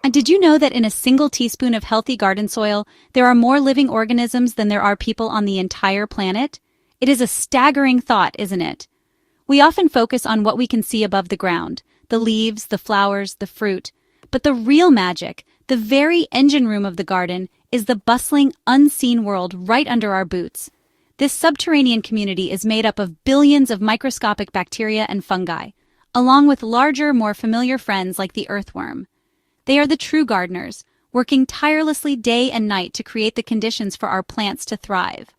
And did you know that in a single teaspoon of healthy garden soil, there are more living organisms than there are people on the entire planet? It is a staggering thought, isn't it? We often focus on what we can see above the ground, the leaves, the flowers, the fruit. But the real magic, the very engine room of the garden, is the bustling, unseen world right under our boots. This subterranean community is made up of billions of microscopic bacteria and fungi, along with larger, more familiar friends like the earthworm. They are the true gardeners, working tirelessly day and night to create the conditions for our plants to thrive.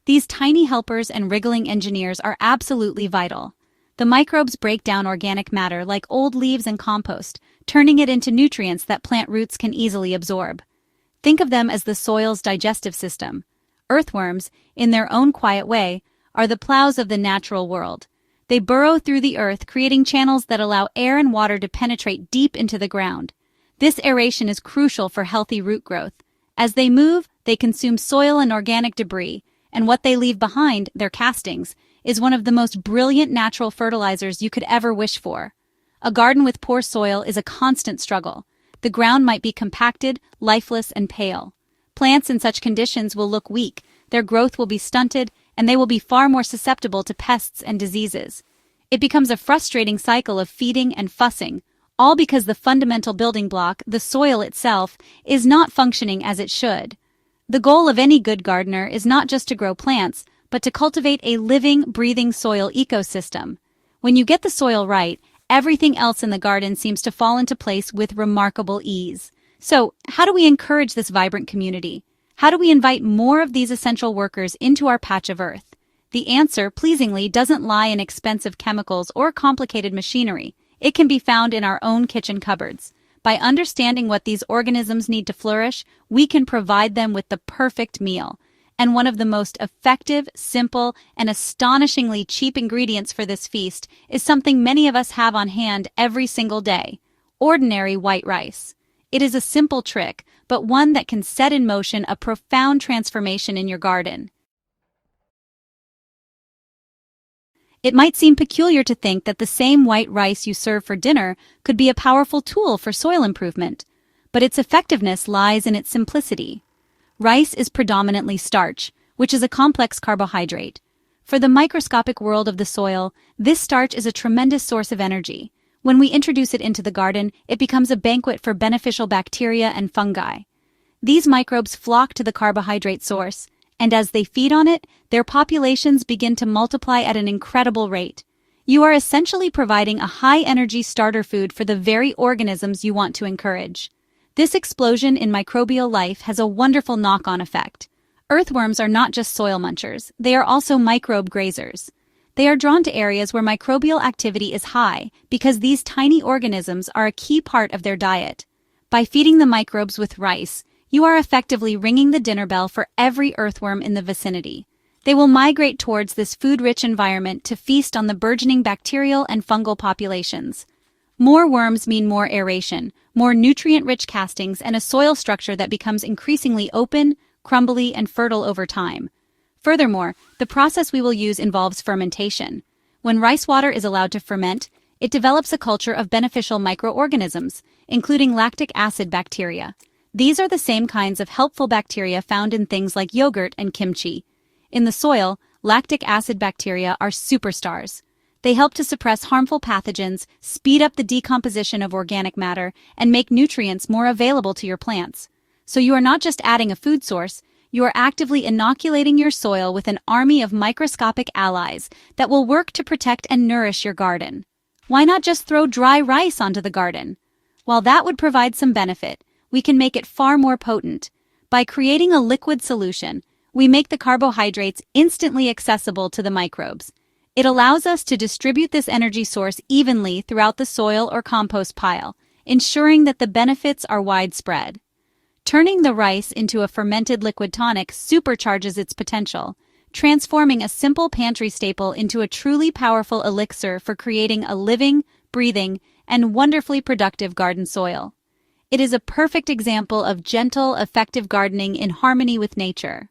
These tiny helpers and wriggling engineers are absolutely vital. The microbes break down organic matter like old leaves and compost, turning it into nutrients that plant roots can easily absorb. Think of them as the soil's digestive system. Earthworms, in their own quiet way, are the plows of the natural world. They burrow through the earth, creating channels that allow air and water to penetrate deep into the ground. This aeration is crucial for healthy root growth. As they move, they consume soil and organic debris, and what they leave behind, their castings, is one of the most brilliant natural fertilizers you could ever wish for. A garden with poor soil is a constant struggle. The ground might be compacted, lifeless, and pale. Plants in such conditions will look weak, their growth will be stunted, and they will be far more susceptible to pests and diseases. It becomes a frustrating cycle of feeding and fussing, all because the fundamental building block, the soil itself, is not functioning as it should. The goal of any good gardener is not just to grow plants, but to cultivate a living, breathing soil ecosystem. When you get the soil right, everything else in the garden seems to fall into place with remarkable ease. So, how do we encourage this vibrant community? How do we invite more of these essential workers into our patch of earth? The answer, pleasingly, doesn't lie in expensive chemicals or complicated machinery. It can be found in our own kitchen cupboards. By understanding what these organisms need to flourish, we can provide them with the perfect meal. And one of the most effective, simple, and astonishingly cheap ingredients for this feast is something many of us have on hand every single day: ordinary white rice. It is a simple trick, but one that can set in motion a profound transformation in your garden. It might seem peculiar to think that the same white rice you serve for dinner could be a powerful tool for soil improvement, but its effectiveness lies in its simplicity. Rice is predominantly starch, which is a complex carbohydrate. For the microscopic world of the soil, this starch is a tremendous source of energy. When we introduce it into the garden, it becomes a banquet for beneficial bacteria and fungi. These microbes flock to the carbohydrate source, and as they feed on it, their populations begin to multiply at an incredible rate. You are essentially providing a high-energy starter food for the very organisms you want to encourage. This explosion in microbial life has a wonderful knock-on effect. Earthworms are not just soil munchers, they are also microbe grazers. They are drawn to areas where microbial activity is high because these tiny organisms are a key part of their diet. By feeding the microbes with rice, you are effectively ringing the dinner bell for every earthworm in the vicinity. They will migrate towards this food-rich environment to feast on the burgeoning bacterial and fungal populations. More worms mean more aeration, more nutrient-rich castings, and a soil structure that becomes increasingly open, crumbly, and fertile over time. Furthermore, the process we will use involves fermentation. When rice water is allowed to ferment, it develops a culture of beneficial microorganisms, including lactic acid bacteria. These are the same kinds of helpful bacteria found in things like yogurt and kimchi. In the soil, lactic acid bacteria are superstars. They help to suppress harmful pathogens, speed up the decomposition of organic matter, and make nutrients more available to your plants. So you are not just adding a food source, you are actively inoculating your soil with an army of microscopic allies that will work to protect and nourish your garden. Why not just throw dry rice onto the garden? While that would provide some benefit, we can make it far more potent. By creating a liquid solution, we make the carbohydrates instantly accessible to the microbes. It allows us to distribute this energy source evenly throughout the soil or compost pile, ensuring that the benefits are widespread. Turning the rice into a fermented liquid tonic supercharges its potential, transforming a simple pantry staple into a truly powerful elixir for creating a living, breathing, and wonderfully productive garden soil. It is a perfect example of gentle, effective gardening in harmony with nature.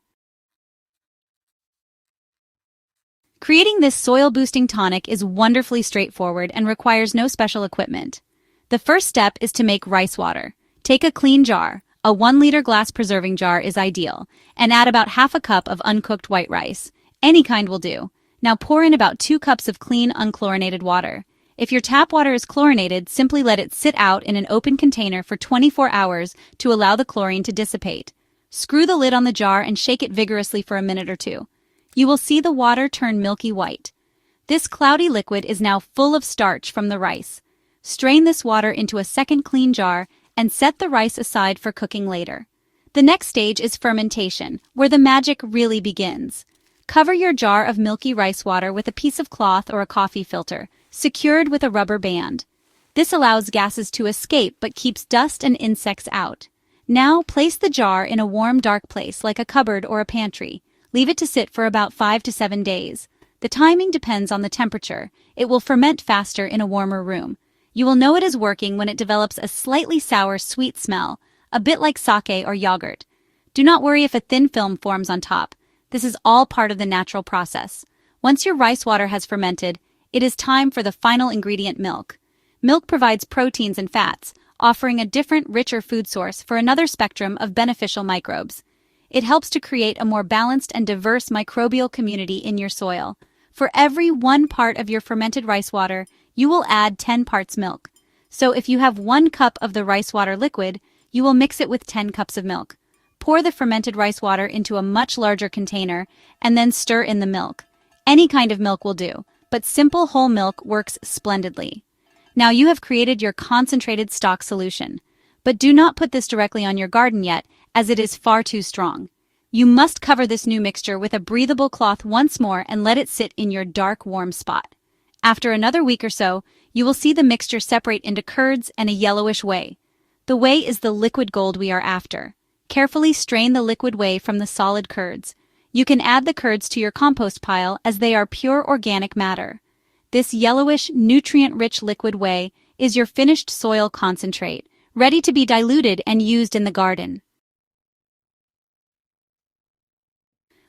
Creating this soil-boosting tonic is wonderfully straightforward and requires no special equipment. The first step is to make rice water. Take a clean jar. A 1-liter glass preserving jar is ideal, and add about half a cup of uncooked white rice. Any kind will do. Now pour in about 2 cups of clean, unchlorinated water. If your tap water is chlorinated, simply let it sit out in an open container for 24 hours to allow the chlorine to dissipate. Screw the lid on the jar and shake it vigorously for a minute or two. You will see the water turn milky white. This cloudy liquid is now full of starch from the rice. Strain this water into a second clean jar and set the rice aside for cooking later. The next stage is fermentation, where the magic really begins. Cover your jar of milky rice water with a piece of cloth or a coffee filter, secured with a rubber band. This allows gases to escape but keeps dust and insects out. Now place the jar in a warm, dark place like a cupboard or a pantry. Leave it to sit for about 5 to 7 days. The timing depends on the temperature. It will ferment faster in a warmer room. You will know it is working when it develops a slightly sour, sweet smell, a bit like sake or yogurt. Do not worry if a thin film forms on top. This is all part of the natural process. Once your rice water has fermented, it is time for the final ingredient, milk. Milk provides proteins and fats, offering a different, richer food source for another spectrum of beneficial microbes. It helps to create a more balanced and diverse microbial community in your soil. For every 1 part of your fermented rice water, you will add 10 parts milk. So if you have 1 cup of the rice water liquid, you will mix it with 10 cups of milk. Pour the fermented rice water into a much larger container and then stir in the milk. Any kind of milk will do, but simple whole milk works splendidly. Now you have created your concentrated stock solution. But do not put this directly on your garden yet, as it is far too strong. You must cover this new mixture with a breathable cloth once more and let it sit in your dark, warm spot. After another week or so, you will see the mixture separate into curds and a yellowish whey. The whey is the liquid gold we are after. Carefully strain the liquid whey from the solid curds. You can add the curds to your compost pile as they are pure organic matter. This yellowish, nutrient-rich liquid whey is your finished soil concentrate, ready to be diluted and used in the garden.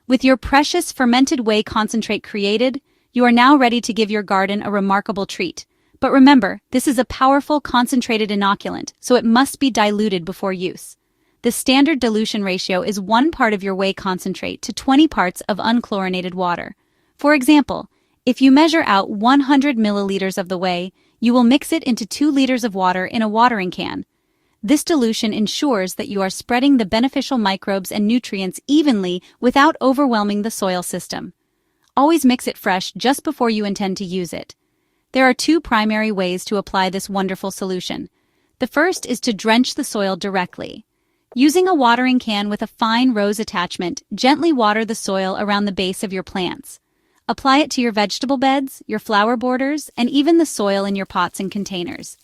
With your precious fermented whey concentrate created, you are now ready to give your garden a remarkable treat. But remember, this is a powerful concentrated inoculant, so it must be diluted before use. The standard dilution ratio is 1 part of your whey concentrate to 20 parts of unchlorinated water. For example, if you measure out 100 milliliters of the whey, you will mix it into 2 liters of water in a watering can. This dilution ensures that you are spreading the beneficial microbes and nutrients evenly without overwhelming the soil system. Always mix it fresh just before you intend to use it. There are 2 primary ways to apply this wonderful solution. The first is to drench the soil directly. Using a watering can with a fine rose attachment, gently water the soil around the base of your plants. Apply it to your vegetable beds, your flower borders, and even the soil in your pots and containers.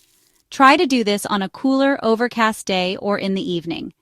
Try to do this on a cooler, overcast day or in the evening.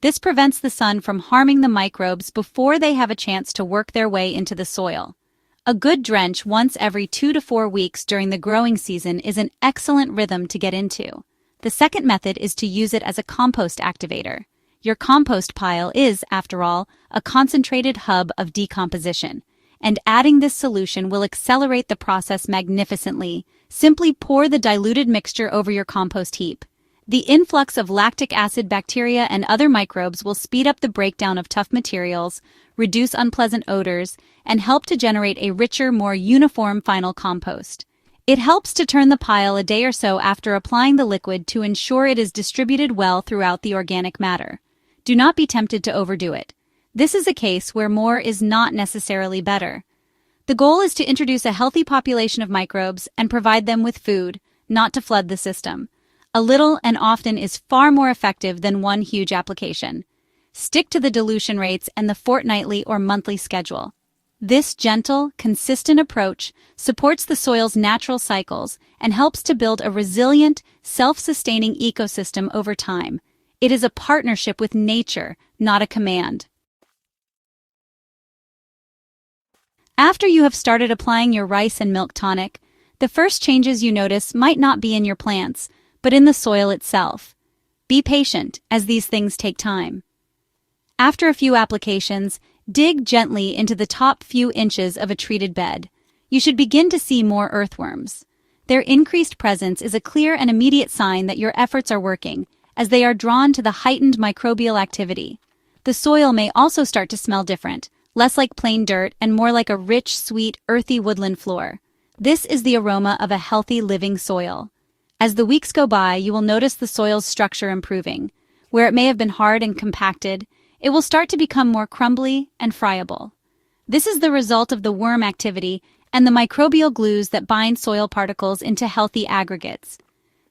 This prevents the sun from harming the microbes before they have a chance to work their way into the soil. A good drench once every 2 to 4 weeks during the growing season is an excellent rhythm to get into. The second method is to use it as a compost activator. Your compost pile is, after all, a concentrated hub of decomposition, and adding this solution will accelerate the process magnificently. Simply pour the diluted mixture over your compost heap. The influx of lactic acid bacteria and other microbes will speed up the breakdown of tough materials, reduce unpleasant odors, and help to generate a richer, more uniform final compost. It helps to turn the pile a day or so after applying the liquid to ensure it is distributed well throughout the organic matter. Do not be tempted to overdo it. This is a case where more is not necessarily better. The goal is to introduce a healthy population of microbes and provide them with food, not to flood the system. A little and often is far more effective than one huge application. Stick to the dilution rates and the fortnightly or monthly schedule. This gentle, consistent approach supports the soil's natural cycles and helps to build a resilient, self-sustaining ecosystem over time. It is a partnership with nature, not a command. After you have started applying your rice and milk tonic, the first changes you notice might not be in your plants, but in the soil itself. Be patient, as these things take time. After a few applications, dig gently into the top few inches of a treated bed. You should begin to see more earthworms. Their increased presence is a clear and immediate sign that your efforts are working, as they are drawn to the heightened microbial activity. The soil may also start to smell different, less like plain dirt and more like a rich, sweet, earthy woodland floor. This is the aroma of a healthy, living soil. As the weeks go by, you will notice the soil's structure improving. Where it may have been hard and compacted, it will start to become more crumbly and friable. This is the result of the worm activity and the microbial glues that bind soil particles into healthy aggregates.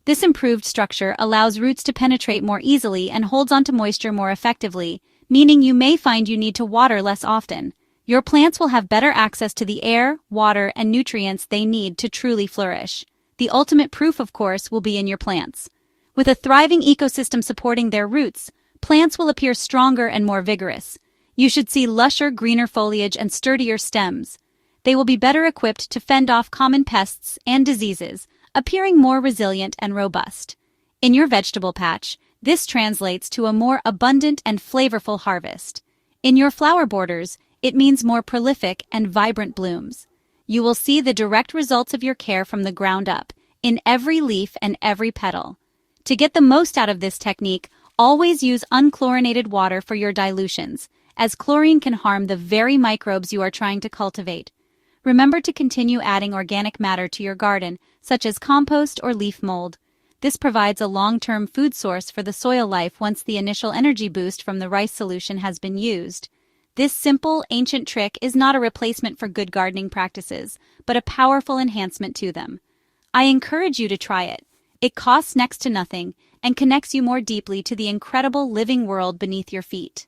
This improved structure allows roots to penetrate more easily and holds onto moisture more effectively, meaning you may find you need to water less often. Your plants will have better access to the air, water, and nutrients they need to truly flourish. The ultimate proof, of course, will be in your plants. With a thriving ecosystem supporting their roots, plants will appear stronger and more vigorous. You should see lusher, greener foliage and sturdier stems. They will be better equipped to fend off common pests and diseases, appearing more resilient and robust. In your vegetable patch, this translates to a more abundant and flavorful harvest. In your flower borders, it means more prolific and vibrant blooms. You will see the direct results of your care from the ground up, in every leaf and every petal. To get the most out of this technique, always use unchlorinated water for your dilutions, as chlorine can harm the very microbes you are trying to cultivate. Remember to continue adding organic matter to your garden, such as compost or leaf mold. This provides a long-term food source for the soil life once the initial energy boost from the rice solution has been used. This simple, ancient trick is not a replacement for good gardening practices, but a powerful enhancement to them. I encourage you to try it. It costs next to nothing and connects you more deeply to the incredible living world beneath your feet.